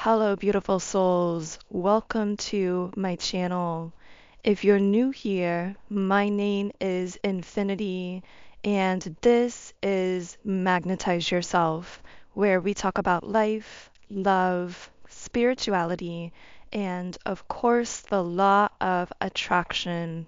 Hello, beautiful souls. Welcome to my channel. If you're new here, my name is Infinity, and this is Magnetize Yourself, where we talk about life, love, spirituality, and of course, the law of attraction.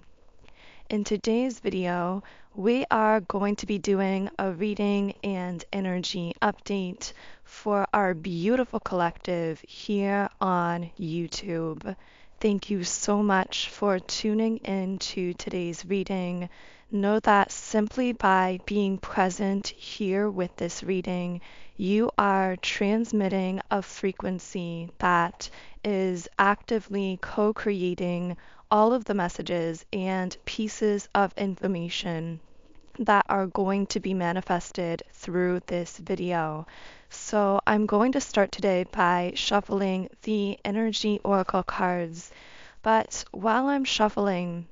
In today's video, we are going to be doing a reading and energy update for our beautiful collective here on YouTube. Thank you so much for tuning in to today's reading. Know that simply by being present here with this reading, you are transmitting a frequency that is actively co-creating all of the messages and pieces of information that are going to be manifested through this video. So I'm going to start today by shuffling the energy oracle cards. But while I'm shuffling,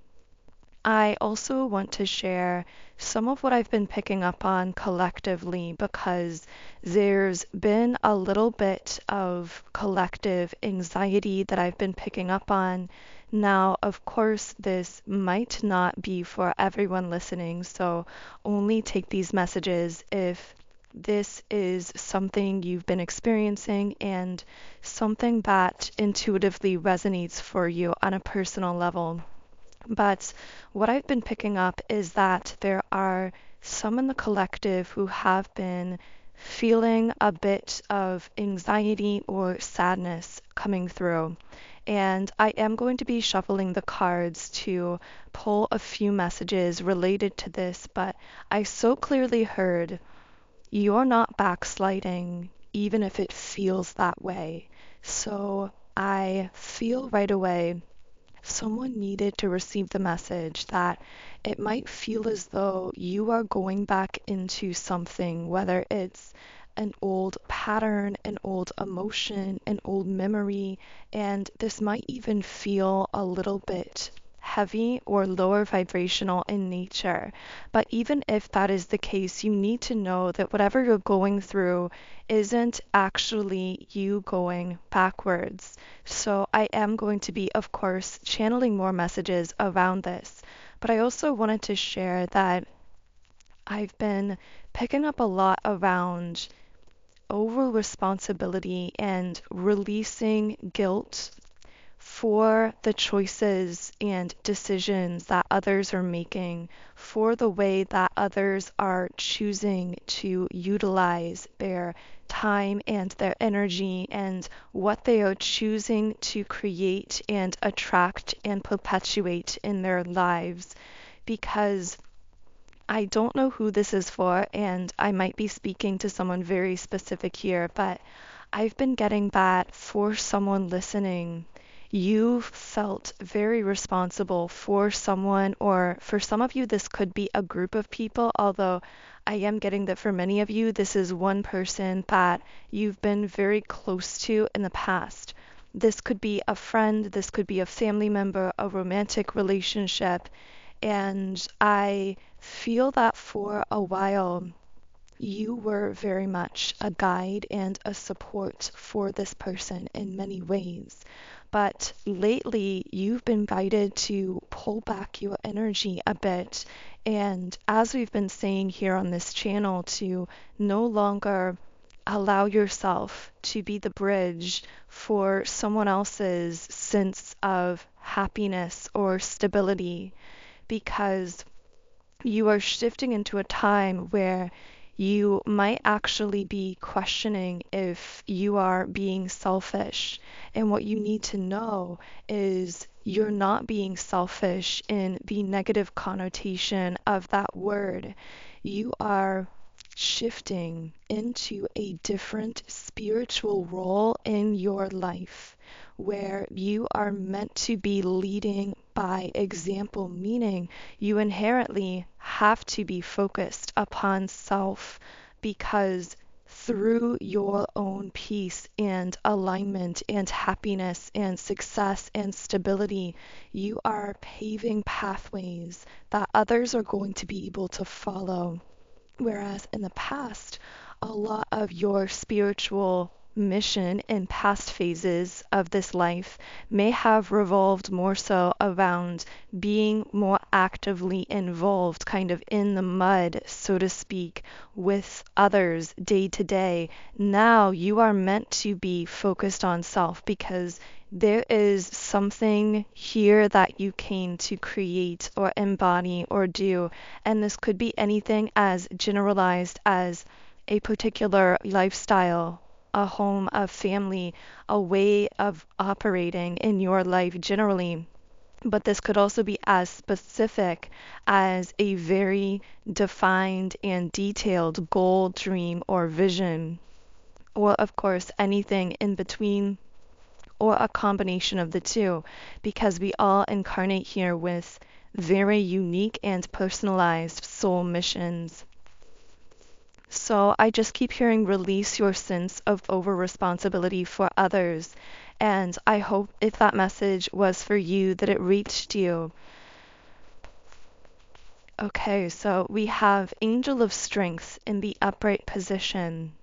I also want to share some of what I've been picking up on collectively because there's been a little bit of collective anxiety that I've been picking up on. Now, of course, this might not be for everyone listening, so only take these messages if this is something you've been experiencing and something that intuitively resonates for you on a personal level. But what I've been picking up is that there are some in the collective who have been feeling a bit of anxiety or sadness coming through. And I am going to be shuffling the cards to pull a few messages related to this, but I so clearly heard you're not backsliding, even if it feels that way. So I feel right away someone needed to receive the message that it might feel as though you are going back into something, whether it's an old pattern, an old emotion, an old memory, and this might even feel a little bit heavy or lower vibrational in nature. But even if that is the case, you need to know that whatever you're going through isn't actually you going backwards. So I am going to be, of course, channeling more messages around this. But I also wanted to share that I've been picking up a lot around over responsibility and releasing guilt for the choices and decisions that others are making, for the way that others are choosing to utilize their time and their energy and what they are choosing to create and attract and perpetuate in their lives. Because I don't know who this is for, and I might be speaking to someone very specific here, but I've been getting that for someone listening. You felt very responsible for someone, or for some of you, this could be a group of people, although I am getting that for many of you, this is one person that you've been very close to in the past. This could be a friend, this could be a family member, a romantic relationship, and I feel that for a while you were very much a guide and a support for this person in many ways. But lately, you've been guided to pull back your energy a bit. And as we've been saying here on this channel, to no longer allow yourself to be the bridge for someone else's sense of happiness or stability, because you are shifting into a time where you might actually be questioning if you are being selfish. And what you need to know is you're not being selfish in the negative connotation of that word. You are shifting into a different spiritual role in your life where you are meant to be leading by example, meaning you inherently have to be focused upon self, because through your own peace and alignment and happiness and success and stability, you are paving pathways that others are going to be able to follow. Whereas in the past, a lot of your spiritual mission in past phases of this life may have revolved more so around being more actively involved, kind of in the mud, so to speak, with others day to day. Now you are meant to be focused on self because there is something here that you came to create or embody or do. And this could be anything as generalized as a particular lifestyle, a home, a family, a way of operating in your life generally. But this could also be as specific as a very defined and detailed goal, dream, or vision, or of course anything in between, or a combination of the two, because we all incarnate here with very unique and personalized soul missions. So I just keep hearing release your sense of over responsibility for others. And I hope if that message was for you, that it reached you. Okay, so we have Angel of Strength in the upright position.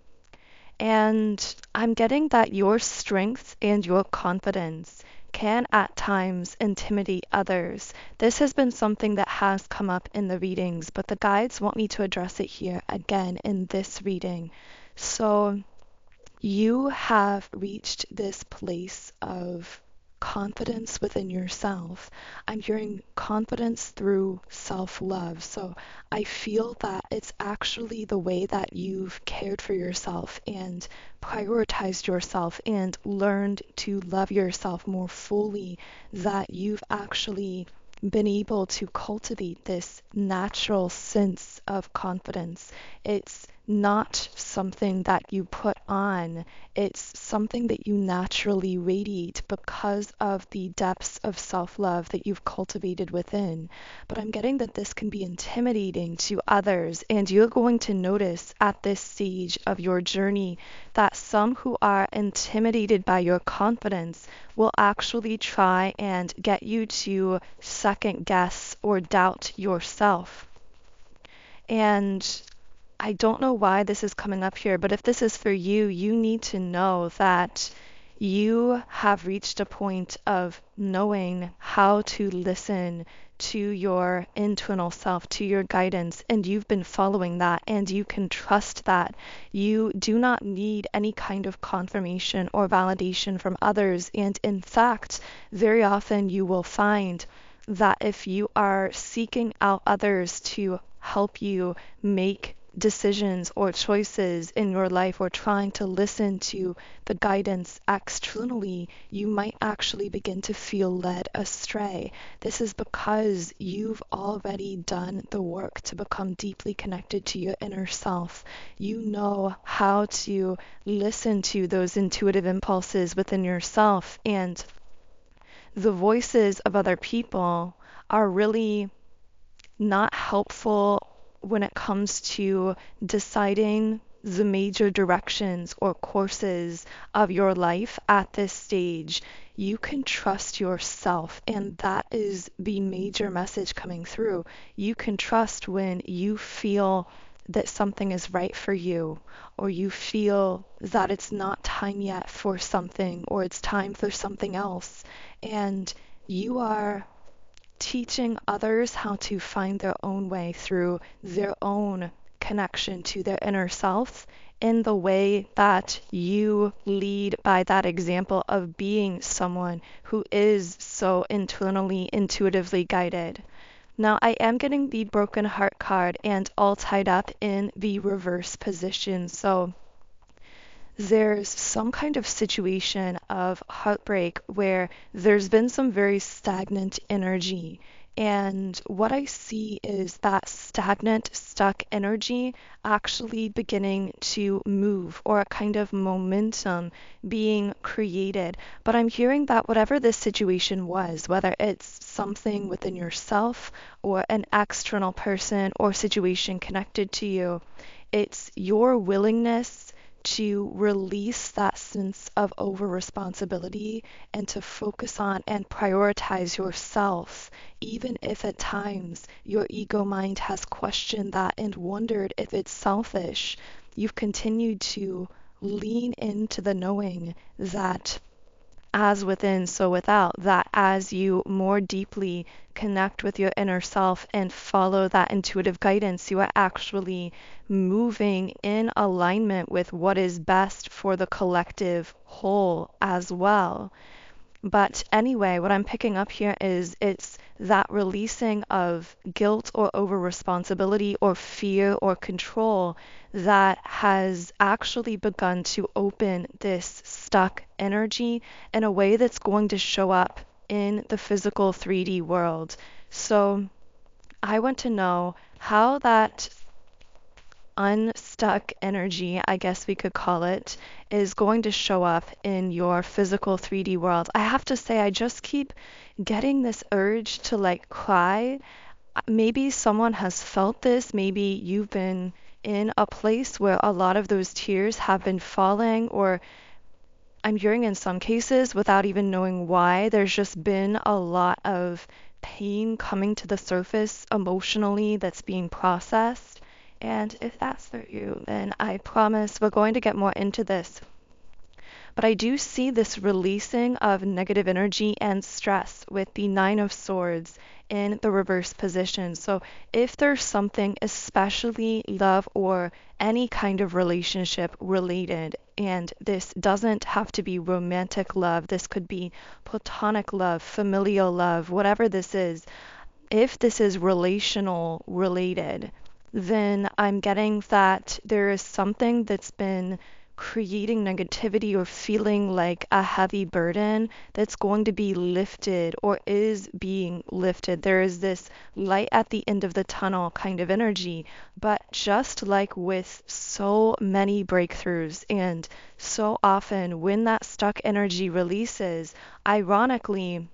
And I'm getting that your strength and your confidence can at times intimidate others. This has been something that has come up in the readings, but the guides want me to address it here again in this reading. So you have reached this place of confidence within yourself. I'm hearing confidence through self-love. So I feel that it's actually the way that you've cared for yourself and prioritized yourself and learned to love yourself more fully, that you've actually been able to cultivate this natural sense of confidence. It's not something that you put on, it's something that you naturally radiate because of the depths of self-love that you've cultivated within. But I'm getting that this can be intimidating to others, and you're going to notice at this stage of your journey that some who are intimidated by your confidence will actually try and get you to second guess or doubt yourself. And I don't know why this is coming up here, but if this is for you, you need to know that you have reached a point of knowing how to listen to your internal self, to your guidance, and you've been following that, and you can trust that. You do not need any kind of confirmation or validation from others, and in fact, very often you will find that if you are seeking out others to help you make decisions or choices in your life, or trying to listen to the guidance externally, you might actually begin to feel led astray. This is because you've already done the work to become deeply connected to your inner self. You know how to listen to those intuitive impulses within yourself, and the voices of other people are really not helpful when it comes to deciding the major directions or courses of your life at this stage. You can trust yourself, and that is the major message coming through. You can trust when you feel that something is right for you, or you feel that it's not time yet for something, or it's time for something else. And you are teaching others how to find their own way through their own connection to their inner self, in the way that you lead by that example of being someone who is so internally, intuitively guided. Now, I am getting the broken heart card and all tied up in the reverse position. So there's some kind of situation of heartbreak where there's been some very stagnant energy. And what I see is that stagnant, stuck energy actually beginning to move, or a kind of momentum being created. But I'm hearing that whatever this situation was, whether it's something within yourself or an external person or situation connected to you, it's your willingness to release that sense of over responsibility and to focus on and prioritize yourself, even if at times your ego mind has questioned that and wondered if it's selfish. You've continued to lean into the knowing that as within, so without, that as you more deeply connect with your inner self and follow that intuitive guidance, you are actually moving in alignment with what is best for the collective whole as well. But anyway, what I'm picking up here is it's that releasing of guilt or over responsibility or fear or control that has actually begun to open this stuck energy in a way that's going to show up in the physical 3D world. So I want to know how that unstuck energy, I guess we could call it, is going to show up in your physical 3D world. I have to say, I just keep getting this urge to like cry. Maybe someone has felt this. Maybe you've been in a place where a lot of those tears have been falling, or I'm hearing in some cases without even knowing why, there's just been a lot of pain coming to the surface emotionally that's being processed. And if that's for you, then I promise we're going to get more into this. But I do see this releasing of negative energy and stress with the Nine of Swords in the reverse position. So if there's something, especially love or any kind of relationship related, and this doesn't have to be romantic love, this could be platonic love, familial love, whatever this is, if this is relational related, then I'm getting that there is something that's been creating negativity or feeling like a heavy burden that's going to be lifted or is being lifted. There is this light at the end of the tunnel kind of energy. But just like with so many breakthroughs and so often when that stuck energy releases, ironically,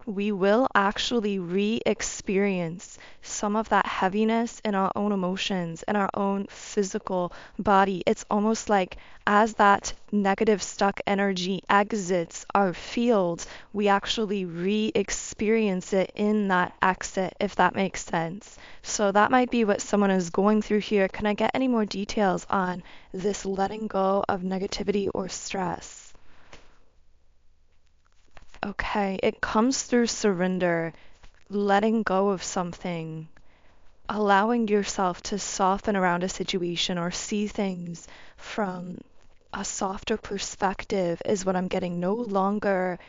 we will actually re-experience some of that heaviness in our own emotions, in our own physical body. It's almost like as that negative stuck energy exits our field, we actually re-experience it in that exit, if that makes sense. So that might be what someone is going through here. Can I get any more details on this letting go of negativity or stress? Okay, it comes through surrender, letting go of something, allowing yourself to soften around a situation or see things from a softer perspective is what I'm getting. No longer,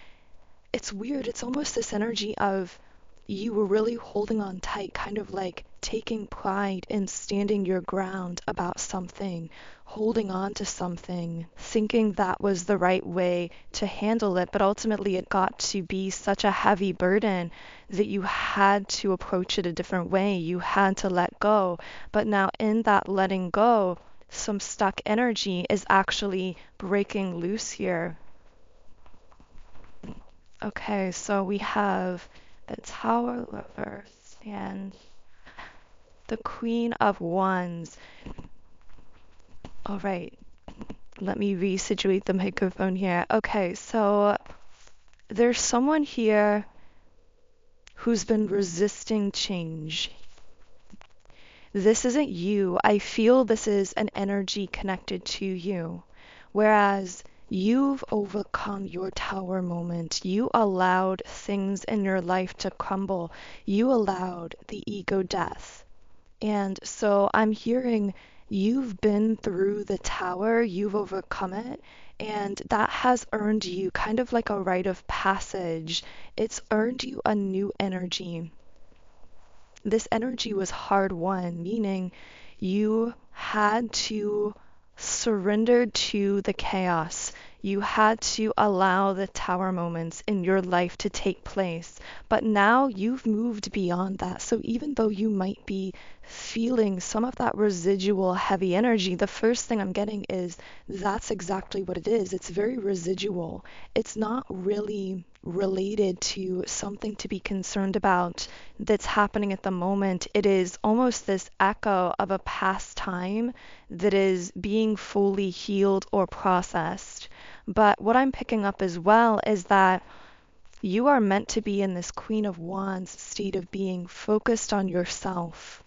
it's weird, it's almost this energy of you were really holding on tight, kind of like taking pride in standing your ground about something, holding on to something, thinking that was the right way to handle it, but ultimately it got to be such a heavy burden that you had to approach it a different way. You had to let go. But now in that letting go, some stuck energy is actually breaking loose here. Okay, so we have the Tower reverse and the Queen of Wands. All right, let me resituate the microphone here. Okay, so there's someone here who's been resisting change. This isn't you. I feel this is an energy connected to you. Whereas you've overcome your tower moment. You allowed things in your life to crumble. You allowed the ego death. And so I'm hearing you've been through the tower, you've overcome it, and that has earned you kind of like a rite of passage. It's earned you a new energy. This energy was hard won, meaning you had to surrender to the chaos. You had to allow the tower moments in your life to take place. But now you've moved beyond that. So even though you might be feeling some of that residual heavy energy, the first thing I'm getting is that's exactly what it is. It's very residual. It's not really related to something to be concerned about that's happening at the moment. It is almost this echo of a past time that is being fully healed or processed. But what I'm picking up as well is that you are meant to be in this Queen of Wands state of being, focused on yourself,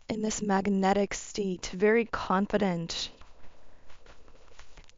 in this magnetic state, very confident.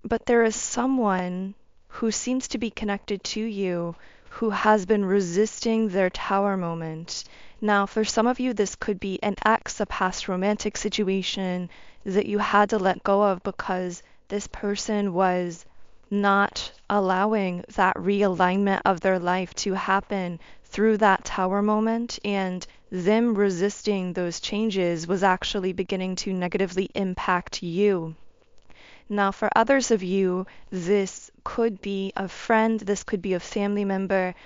But there is someone who seems to be connected to you who has been resisting their tower moment. Now, for some of you, this could be an ex, a past romantic situation that you had to let go of because this person was not allowing that realignment of their life to happen through that tower moment, and them resisting those changes was actually beginning to negatively impact you. Now, for others of you, this could be a friend, this could be a family member,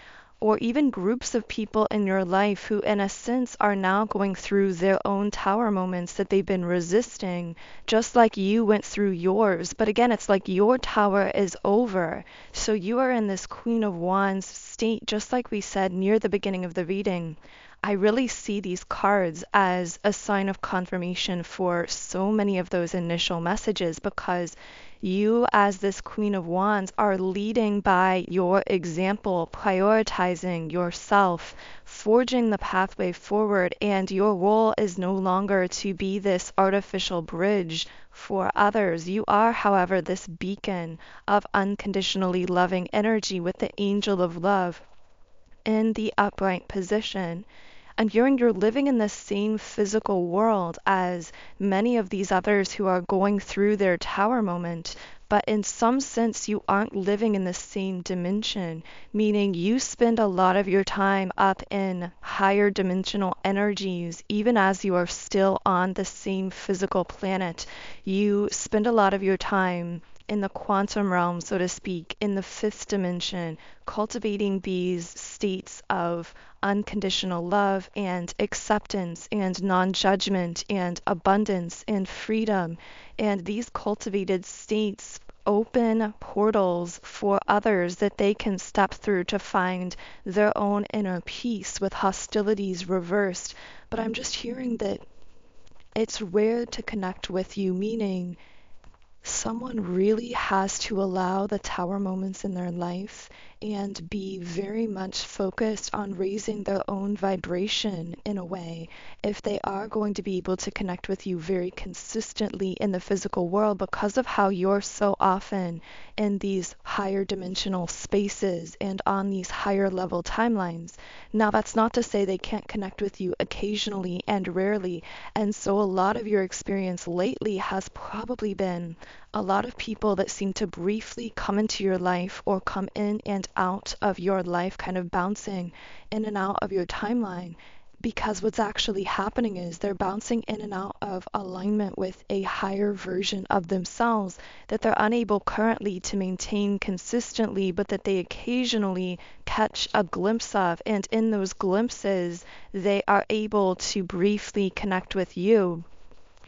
or even groups of people in your life who, in a sense, are now going through their own tower moments that they've been resisting, just like you went through yours. But again, it's like your tower is over. So you are in this Queen of Wands state, just like we said near the beginning of the reading. I really see these cards as a sign of confirmation for so many of those initial messages because you, as this Queen of Wands, are leading by your example, prioritizing yourself, forging the pathway forward, and your role is no longer to be this artificial bridge for others. You are, however, this beacon of unconditionally loving energy with the angel of love in the upright position. And you're living in the same physical world as many of these others who are going through their tower moment, but in some sense you aren't living in the same dimension, meaning you spend a lot of your time up in higher dimensional energies, even as you are still on the same physical planet. You spend a lot of your time in the quantum realm, so to speak, in the fifth dimension, cultivating these states of unconditional love and acceptance and non-judgment and abundance and freedom. And these cultivated states open portals for others that they can step through to find their own inner peace with hostilities reversed. But I'm just hearing that it's rare to connect with you, meaning someone really has to allow the tower moments in their life and be very much focused on raising their own vibration in a way if they are going to be able to connect with you very consistently in the physical world because of how you're so often in these higher dimensional spaces and on these higher level timelines. Now, that's not to say they can't connect with you occasionally and rarely, and so a lot of your experience lately has probably been a lot of people that seem to briefly come into your life or come in and out of your life, kind of bouncing in and out of your timeline. Because what's actually happening is they're bouncing in and out of alignment with a higher version of themselves that they're unable currently to maintain consistently, but that they occasionally catch a glimpse of. And in those glimpses, they are able to briefly connect with you.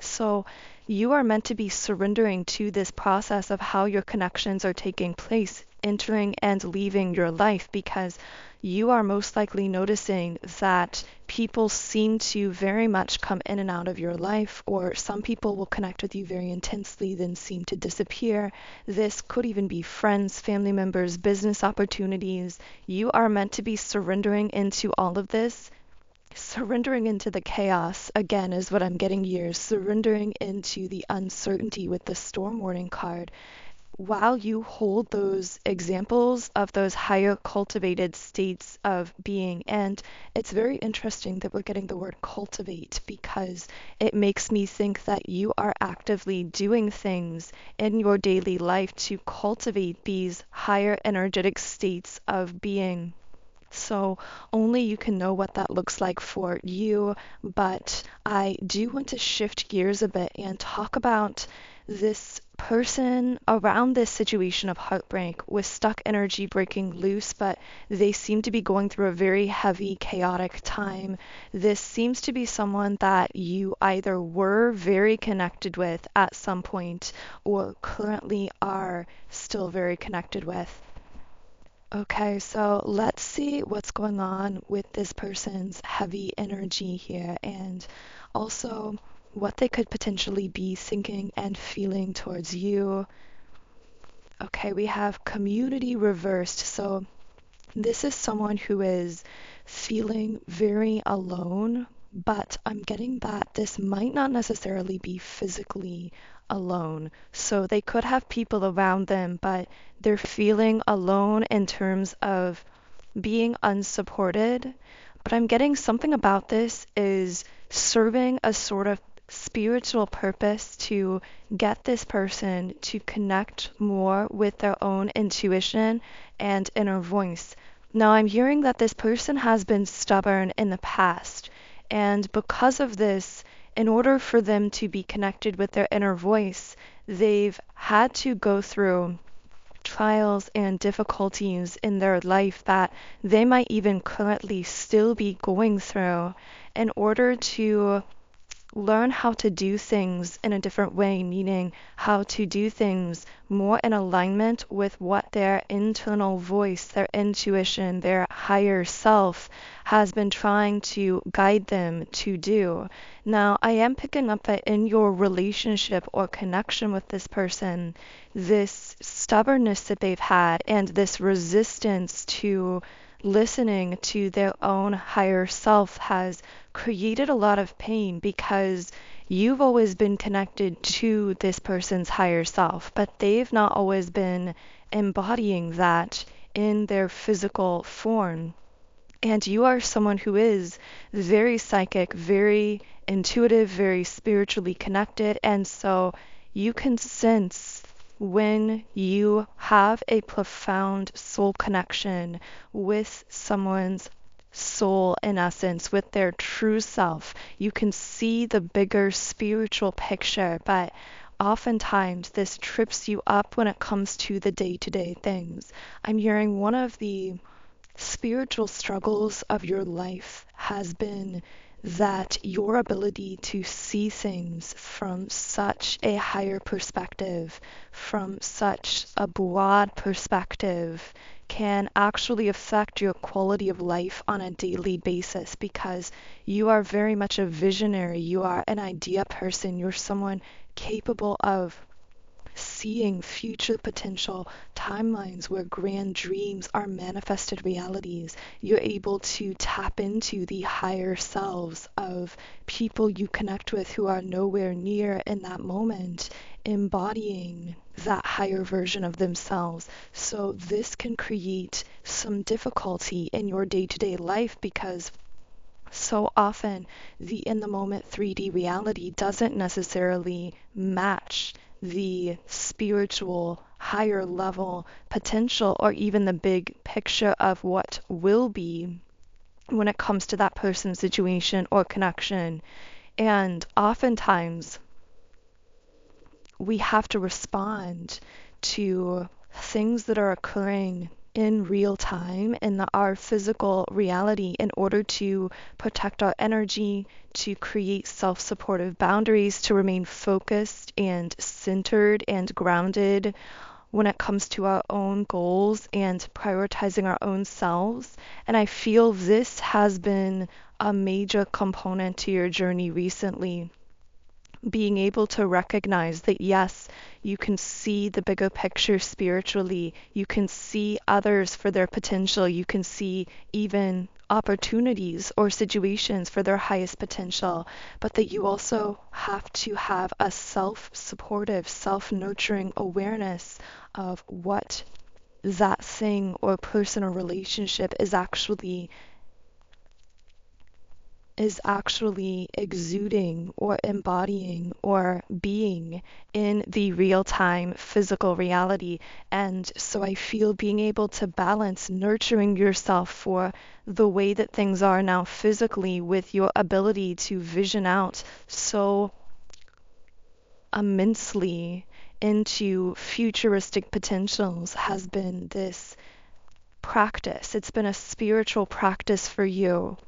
So you are meant to be surrendering to this process of how your connections are taking place, entering and leaving your life, because you are most likely noticing that people seem to very much come in and out of your life, or some people will connect with you very intensely, then seem to disappear. This could even be friends, family members, business opportunities. You are meant to be surrendering into all of this. Surrendering into the chaos, again, is what I'm getting here. Surrendering into the uncertainty with the storm warning card. While you hold those examples of those higher cultivated states of being, and it's very interesting that we're getting the word cultivate because it makes me think that you are actively doing things in your daily life to cultivate these higher energetic states of being. So only you can know what that looks like for you, but I do want to shift gears a bit and talk about this person around this situation of heartbreak with stuck energy breaking loose, but they seem to be going through a very heavy, chaotic time. This seems to be someone that you either were very connected with at some point or currently are still very connected with. Okay, so let's see what's going on with this person's heavy energy here and also what they could potentially be thinking and feeling towards you. Okay, we have community reversed. So this is someone who is feeling very alone, but I'm getting that this might not necessarily be physically alone. So they could have people around them, but they're feeling alone in terms of being unsupported. But I'm getting something about this is serving a sort of spiritual purpose to get this person to connect more with their own intuition and inner voice. Now, I'm hearing that this person has been stubborn in the past, and because of this, in order for them to be connected with their inner voice, they've had to go through trials and difficulties in their life that they might even currently still be going through in order to learn how to do things in a different way, meaning how to do things more in alignment with what their internal voice, their intuition, their higher self has been trying to guide them to do. Now, I am picking up that in your relationship or connection with this person, this stubbornness that they've had and this resistance to listening to their own higher self has created a lot of pain because you've always been connected to this person's higher self, but they've not always been embodying that in their physical form. And you are someone who is very psychic, very intuitive, very spiritually connected. And so you can sense when you have a profound soul connection with someone's soul, in essence, with their true self. You can see the bigger spiritual picture, but oftentimes this trips you up when it comes to the day-to-day things. I'm hearing one of the spiritual struggles of your life has been that your ability to see things from such a higher perspective, from such a broad perspective, can actually affect your quality of life on a daily basis because you are very much a visionary. You are an idea person. You're someone capable of seeing future potential timelines where grand dreams are manifested realities. You're able to tap into the higher selves of people you connect with who are nowhere near in that moment, embodying that higher version of themselves. So this can create some difficulty in your day-to-day life because so often the in the moment 3D reality doesn't necessarily match the spiritual higher level potential or even the big picture of what will be when it comes to that person's situation or connection. And oftentimes we have to respond to things that are occurring in real time in our physical reality in order to protect our energy, to create self-supportive boundaries, to remain focused and centered and grounded when it comes to our own goals and prioritizing our own selves. And I feel this has been a major component to your journey recently, being able to recognize that yes, you can see the bigger picture spiritually, you can see others for their potential, you can see even opportunities or situations for their highest potential, but that you also have to have a self-supportive, self-nurturing awareness of what that thing or person or relationship is actually exuding or embodying or being in the real-time physical reality. And so I feel being able to balance nurturing yourself for the way that things are now physically with your ability to vision out so immensely into futuristic potentials has been this practice. It's been a spiritual practice for you.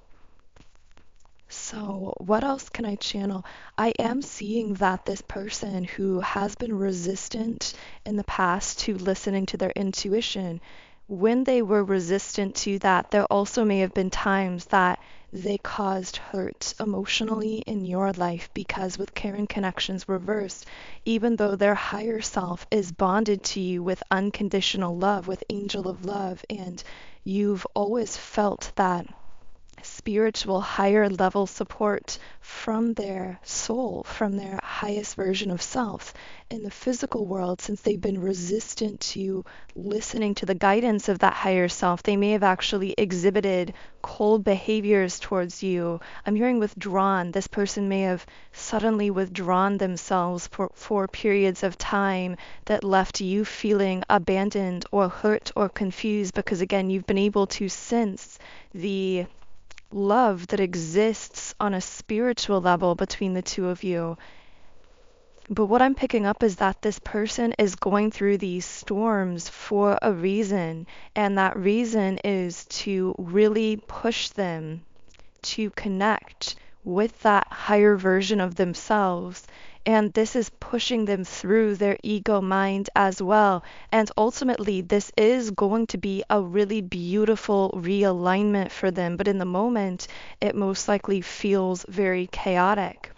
So, what else can I channel? I am seeing that this person who has been resistant in the past to listening to their intuition, when they were resistant to that, there also may have been times that they caused hurt emotionally in your life because with Karen connections reversed, even though their higher self is bonded to you with unconditional love, with angel of love, and you've always felt that spiritual higher level support from their soul, from their highest version of self. In the physical world, since they've been resistant to listening to the guidance of that higher self, they may have actually exhibited cold behaviors towards you. I'm hearing withdrawn. This person may have suddenly withdrawn themselves for periods of time that left you feeling abandoned or hurt or confused, because again, you've been able to sense the love that exists on a spiritual level between the two of you. But what I'm picking up is that this person is going through these storms for a reason, and that reason is to really push them to connect with that higher version of themselves. And this is pushing them through their ego mind as well. And ultimately, this is going to be a really beautiful realignment for them. But in the moment, it most likely feels very chaotic.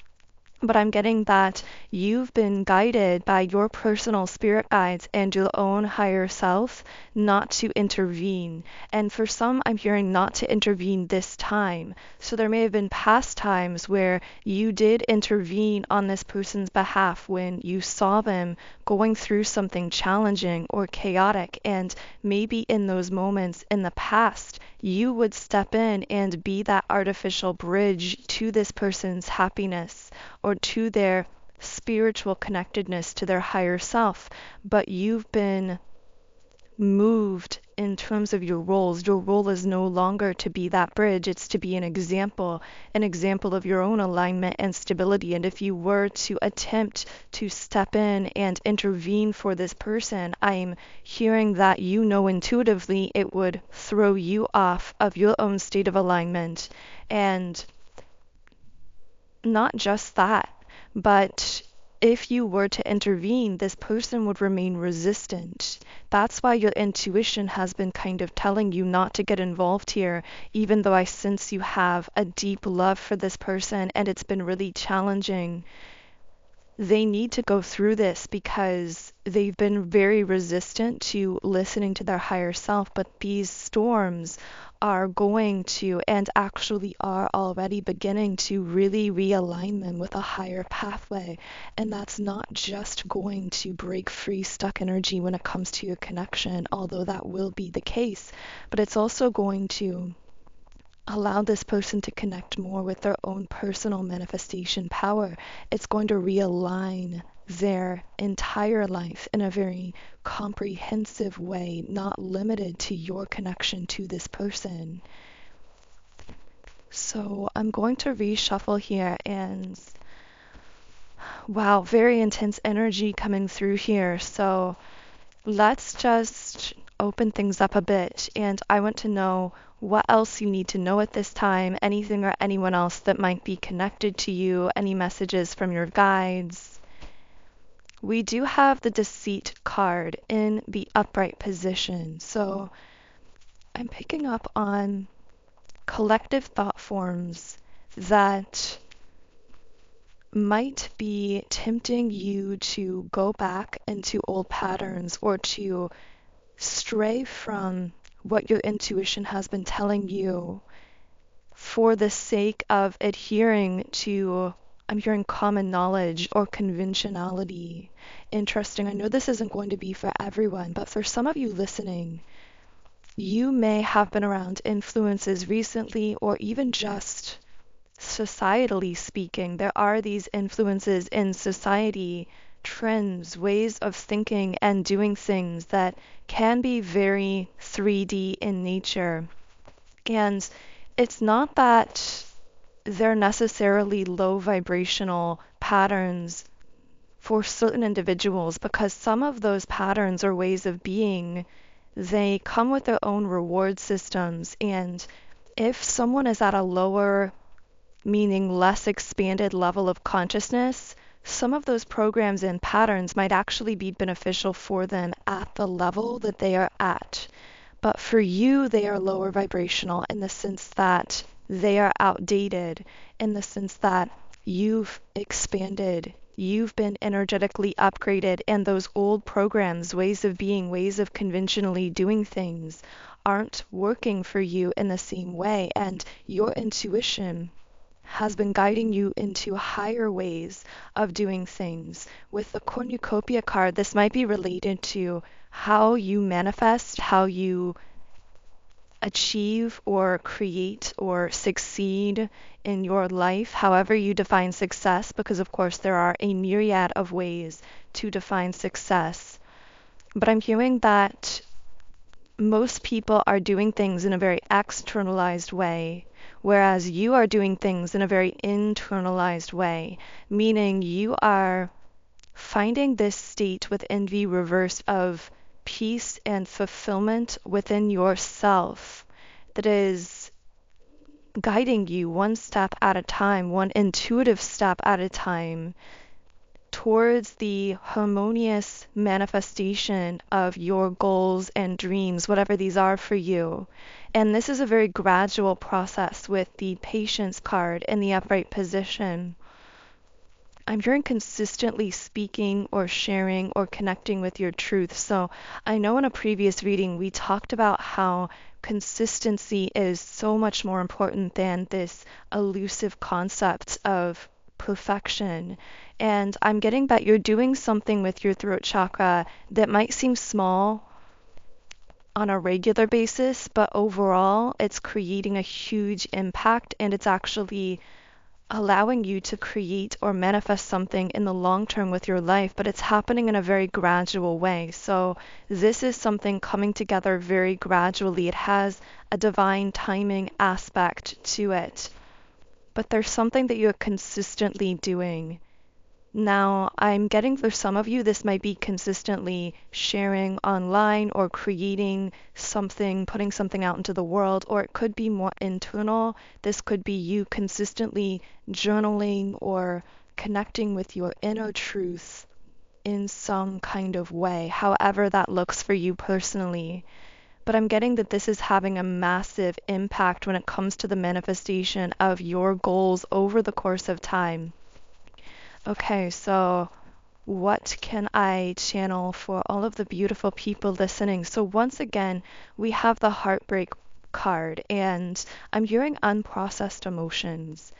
But I'm getting that you've been guided by your personal spirit guides and your own higher self not to intervene. And for some, I'm hearing not to intervene this time. So there may have been past times where you did intervene on this person's behalf when you saw them going through something challenging or chaotic. And maybe in those moments in the past, you would step in and be that artificial bridge to this person's happiness or to their spiritual connectedness to their higher self. But you've been moved in terms of your roles. Your role is no longer to be that bridge, it's to be an example of your own alignment and stability. And if you were to attempt to step in and intervene for this person, I'm hearing that you know intuitively it would throw you off of your own state of alignment. And not just that, but if you were to intervene, this person would remain resistant. That's why your intuition has been kind of telling you not to get involved here, even though I sense you have a deep love for this person and it's been really challenging. They need to go through this because they've been very resistant to listening to their higher self, but these storms are going to, and actually are already beginning to, really realign them with a higher pathway. And that's not just going to break free stuck energy when it comes to your connection, although that will be the case, but it's also going to allow this person to connect more with their own personal manifestation power. It's going to realign their entire life in a very comprehensive way, not limited to your connection to this person. So I'm going to reshuffle here, and wow, very intense energy coming through here. So let's just open things up a bit, and I want to know what else you need to know at this time, anything or anyone else that might be connected to you, any messages from your guides. We do have the Deceit card in the upright position, so I'm picking up on collective thought forms that might be tempting you to go back into old patterns or to stray from what your intuition has been telling you for the sake of adhering to, I'm hearing, common knowledge or conventionality. Interesting. I know this isn't going to be for everyone, but for some of you listening, you may have been around influences recently, or even just societally speaking. There are these influences in society, trends, ways of thinking and doing things that can be very 3D in nature. And it's not that they're necessarily low vibrational patterns for certain individuals, because some of those patterns or ways of being, they come with their own reward systems. And if someone is at a lower, meaning less expanded level of consciousness, some of those programs and patterns might actually be beneficial for them at the level that they are at. But for you, they are lower vibrational in the sense that they are outdated, in the sense that you've expanded you've been energetically upgraded, and those old programs, ways of being, ways of conventionally doing things aren't working for you in the same way, and your intuition has been guiding you into higher ways of doing things. With the cornucopia card, this might be related to how you manifest, how you achieve or create or succeed in your life, however you define success, because of course there are a myriad of ways to define success. But I'm hearing that most people are doing things in a very externalized way, whereas you are doing things in a very internalized way, meaning you are finding this state within the reverse of peace and fulfillment within yourself that is guiding you one step at a time, one intuitive step at a time, towards the harmonious manifestation of your goals and dreams, whatever these are for you. And this is a very gradual process with the patience card in the upright position. I'm hearing consistently speaking or sharing or connecting with your truth. So I know in a previous reading we talked about how consistency is so much more important than this elusive concept of perfection. And I'm getting that you're doing something with your throat chakra that might seem small on a regular basis, but overall it's creating a huge impact, and it's actually allowing you to create or manifest something in the long term with your life, but it's happening in a very gradual way. So this is something coming together very gradually. It has a divine timing aspect to it, but there's something that you're consistently doing. Now, I'm getting for some of you, this might be consistently sharing online or creating something, putting something out into the world, or it could be more internal. This could be you consistently journaling or connecting with your inner truth in some kind of way, however that looks for you personally. But I'm getting that this is having a massive impact when it comes to the manifestation of your goals over the course of time. Okay, so what can I channel for all of the beautiful people listening? So once again, we have the heartbreak card, and I'm hearing unprocessed emotions.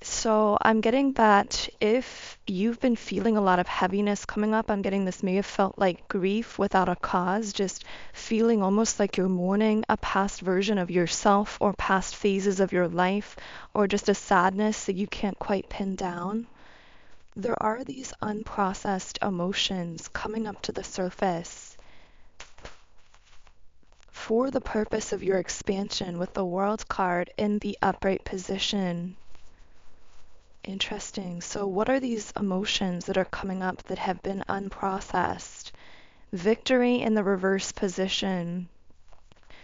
So I'm getting that if you've been feeling a lot of heaviness coming up, I'm getting this may have felt like grief without a cause, just feeling almost like you're mourning a past version of yourself or past phases of your life, or just a sadness that you can't quite pin down. There are these unprocessed emotions coming up to the surface for the purpose of your expansion with the World card in the upright position. Interesting. So what are these emotions that are coming up that have been unprocessed? Victory in the reverse position.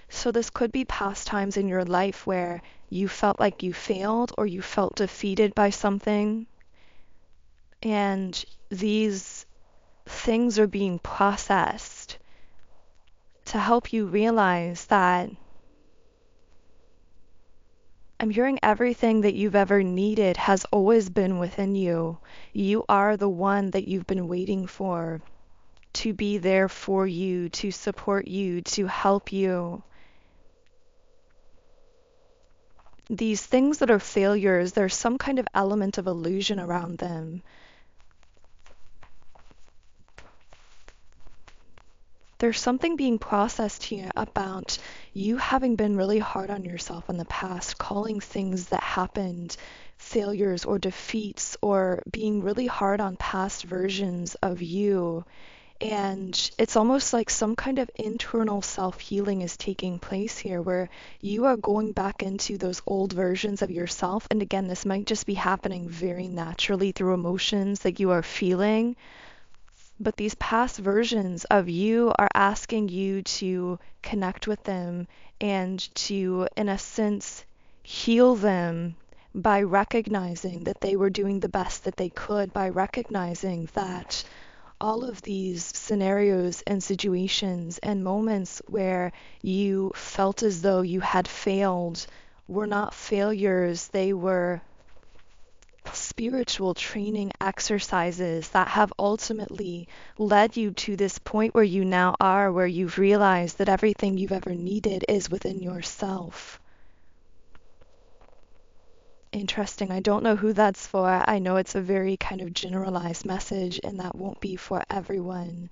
So this could be past times in your life where you felt like you failed or you felt defeated by something. And these things are being processed to help you realize that I'm hearing everything that you've ever needed has always been within you. You are the one that you've been waiting for, to be there for you, to support you, to help you. These things that are failures, there's some kind of element of illusion around them. There's something being processed here about you having been really hard on yourself in the past, calling things that happened failures or defeats, or being really hard on past versions of you. And it's almost like some kind of internal self-healing is taking place here, where you are going back into those old versions of yourself. And again, this might just be happening very naturally through emotions that you are feeling. But these past versions of you are asking you to connect with them and to, in a sense, heal them by recognizing that they were doing the best that they could, by recognizing that all of these scenarios and situations and moments where you felt as though you had failed were not failures. They were spiritual training exercises that have ultimately led you to this point where you now are, where you've realized that everything you've ever needed is within yourself. Interesting. I don't know who that's for. I know it's a very kind of generalized message, and that won't be for everyone.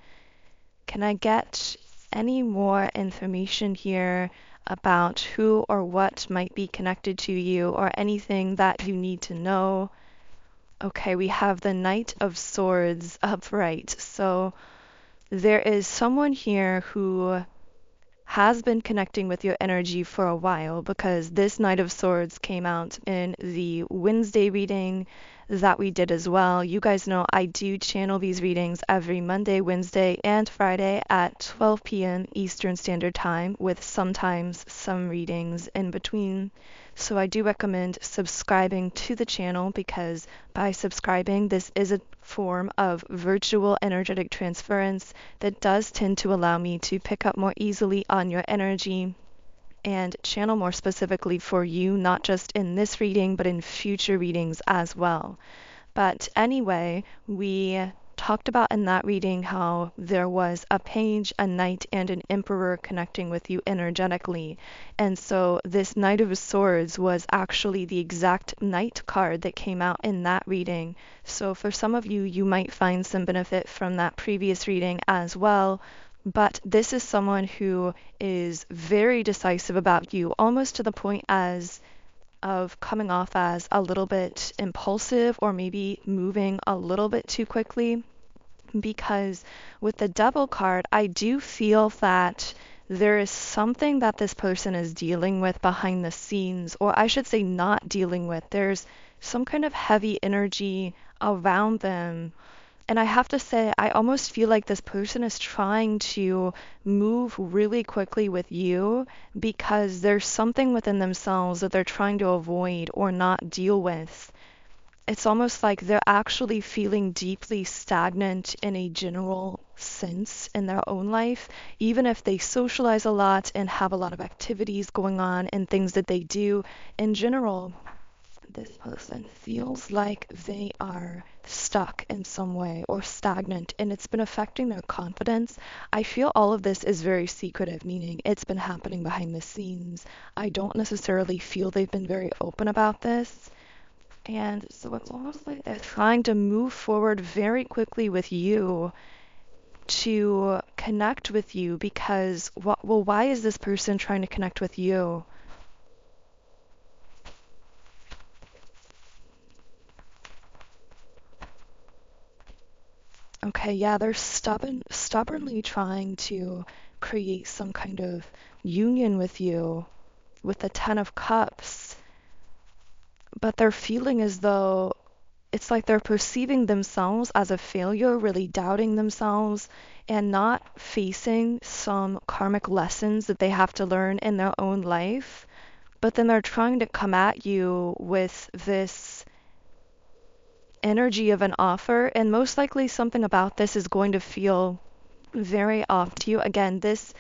Can I get any more information here about who or what might be connected to you, or anything that you need to know? Okay, we have the Knight of Swords upright. So there is someone here who has been connecting with your energy for a while, because this Knight of Swords came out in the Wednesday reading that we did as well. You guys know I do channel these readings every Monday, Wednesday, and Friday at 12 p.m. Eastern Standard Time, with sometimes some readings in between. So I do recommend subscribing to the channel, because by subscribing, this is a form of virtual energetic transference that does tend to allow me to pick up more easily on your energy and channel more specifically for you, not just in this reading, but in future readings as well. But anyway, we talked about in that reading how there was a page, a knight, and an emperor connecting with you energetically. And so this Knight of Swords was actually the exact knight card that came out in that reading. So for some of you, you might find some benefit from that previous reading as well. But this is someone who is very decisive about you, almost to the point of coming off as a little bit impulsive, or maybe moving a little bit too quickly. Because with the Devil card, I do feel that there is something that this person is dealing with behind the scenes, or I should say not dealing with. There's some kind of heavy energy around them. And I have to say, I almost feel like this person is trying to move really quickly with you, because there's something within themselves that they're trying to avoid or not deal with. It's almost like they're actually feeling deeply stagnant in a general sense in their own life, even if they socialize a lot and have a lot of activities going on and things that they do in general. This person feels like they are stuck in some way or stagnant, and it's been affecting their confidence. I feel all of this is very secretive, meaning it's been happening behind the scenes. I don't necessarily feel they've been very open about this. And so it's almost like they're trying to move forward very quickly with you, to connect with you, because, well, why is this person trying to connect with you? Okay, yeah, they're stubbornly trying to create some kind of union with you with the Ten of Cups, but they're feeling as though it's like they're perceiving themselves as a failure, really doubting themselves, and not facing some karmic lessons that they have to learn in their own life. But then they're trying to come at you with this energy of an offer, and most likely something about this is going to feel very off to you. Again, this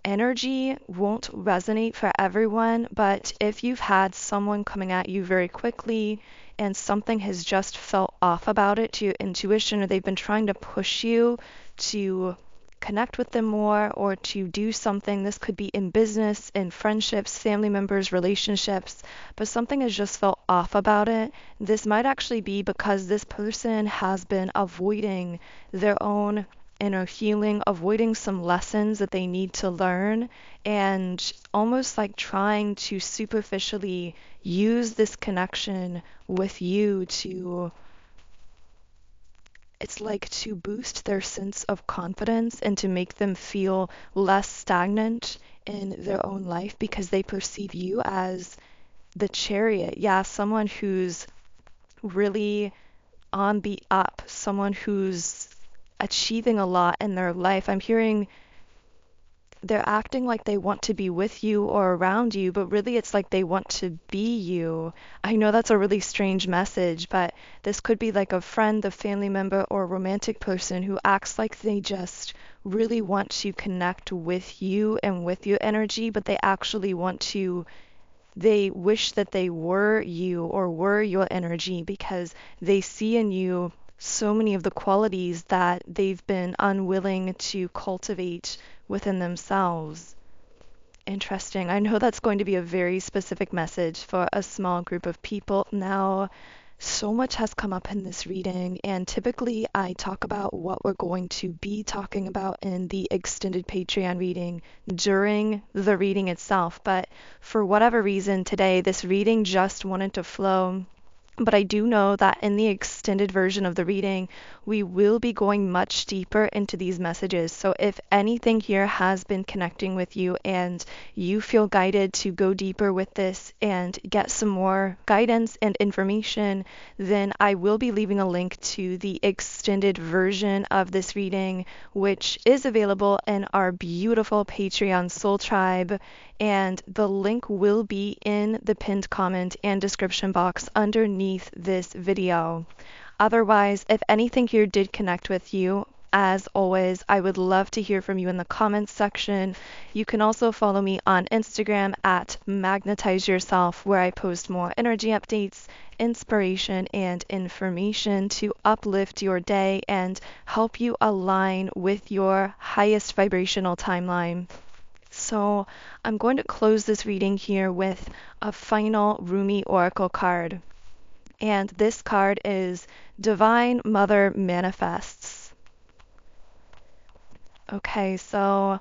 energy won't resonate for everyone, but if you've had someone coming at you very quickly and something has just felt off about it to your intuition, or they've been trying to push you to connect with them more or to do something, this could be in business, in friendships, family members, relationships, but something has just felt off about it. This might actually be because this person has been avoiding their own inner healing, avoiding some lessons that they need to learn, and almost like trying to superficially use this connection with you to, it's like to boost their sense of confidence and to make them feel less stagnant in their own life, because they perceive you as the Chariot. Yeah, someone who's really on the up, someone who's achieving a lot in their life. I'm hearing they're acting like they want to be with you or around you, but really it's like they want to be you. I know that's a really strange message, but this could be like a friend, a family member, or a romantic person who acts like they just really want to connect with you and with your energy, but they actually want to they wish that they were you or were your energy because they see in you so many of the qualities that they've been unwilling to cultivate within themselves. Interesting. I know that's going to be a very specific message for a small group of people. Now, so much has come up in this reading, and typically I talk about what we're going to be talking about in the extended Patreon reading during the reading itself. But for whatever reason today, this reading just wanted to flow. But I do know that in the extended version of the reading, we will be going much deeper into these messages. So if anything here has been connecting with you and you feel guided to go deeper with this and get some more guidance and information, then I will be leaving a link to the extended version of this reading, which is available in our beautiful Patreon Soul Tribe. And the link will be in the pinned comment and description box underneath this video. Otherwise, if anything here did connect with you, as always, I would love to hear from you in the comments section. You can also follow me on Instagram at Magnetize Yourself, where I post more energy updates, inspiration, and information to uplift your day and help you align with your highest vibrational timeline. So I'm going to close this reading here with a final Rumi Oracle card. And this card is Divine Mother Manifests. Okay, so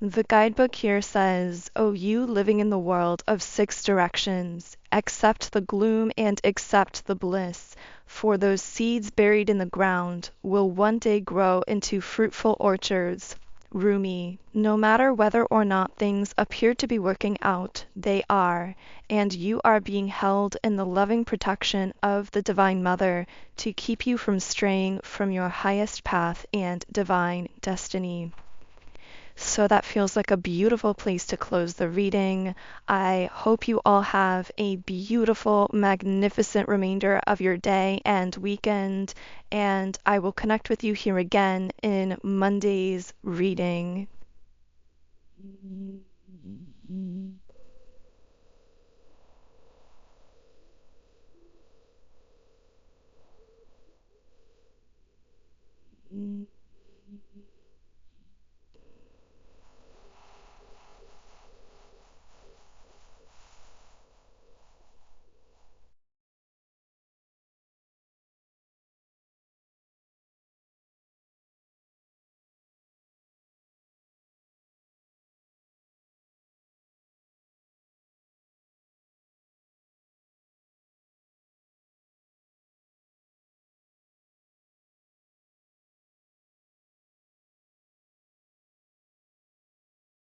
the guidebook here says, "O you living in the world of 6 directions, accept the gloom and accept the bliss, for those seeds buried in the ground will one day grow into fruitful orchards." Rumi, no matter whether or not things appear to be working out, they are, and you are being held in the loving protection of the Divine Mother to keep you from straying from your highest path and divine destiny. So that feels like a beautiful place to close the reading. I hope you all have a beautiful, magnificent remainder of your day and weekend, and I will connect with you here again in Monday's reading.